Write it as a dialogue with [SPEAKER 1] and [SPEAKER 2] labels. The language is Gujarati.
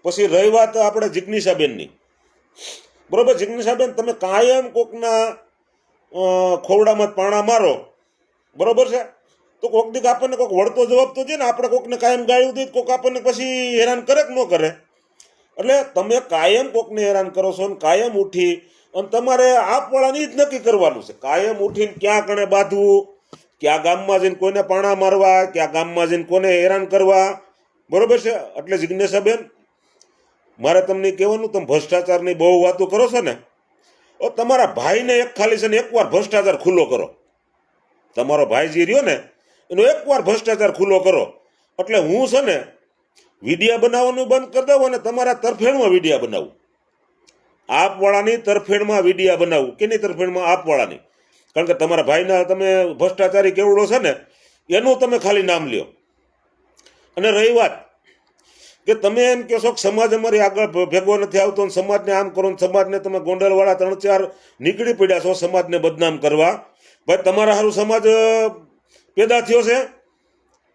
[SPEAKER 1] પછી રહી વાત આપણે જિજ્ઞાસાબેનની, બરોબર? જિજ્ઞાસાબેન, તમે કાયમ કોકના ખોવડામાં પાણા મારો, બરોબર છે, તો કોક દીક આપણને કોઈક વળતો જવાબ તો છે ને. આપણે કોકને કાયમ ગાળ્યું દઈએ, કોક આપણને પછી હેરાન કરે કે ન કરે? એટલે તમે કાયમ કોકને હેરાન કરો છો ને કાયમ ઉઠી અને તમારે આપવાળાની જ નક્કી કરવાનું છે. કાયમ ઉઠીને ક્યાં કણે બાંધવું, ક્યાં ગામમાં જઈને કોઈને પાણા મારવા, ક્યાં ગામમાં જઈને કોને હેરાન કરવા, બરોબર છે? એટલે જિજ્ઞાસાબેન, મારે તમને કહેવાનું, તમે ભ્રષ્ટાચારની બહુ વાતો કરો છો ને, તમારા ભાઈને એક ખાલી છે ને એકવાર ભ્રષ્ટાચાર ખુલ્લો કરો. તમારો ભાઈ જે રહ્યો ને એનો એકવાર ભ્રષ્ટાચાર ખુલ્લો કરો, એટલે હું છે ને વિડીયા બનાવવાનું બંધ કરી દઉં અને તમારા તરફેણમાં વિડીયા બનાવું. આપવાળાની તરફેણમાં વિડીયા બનાવું. કેની તરફેણમાં? આપવાળાની. કારણ કે તમારા ભાઈના તમે ભ્રષ્ટાચારી કેવડો છે ને એનું તમે ખાલી નામ લ્યો. અને રહી વાત કે તમે એમ કહેશો કે સમાજ અમારી આગળ ભેગો નથી આવતો ને સમાજને આમ કરો ને સમાજને તમે ગોંડલવાળા 3-4 નીકળી પડ્યા છો સમાજને બદનામ કરવા. ભાઈ, તમારા સારું સમાજ પેદા થયો છે?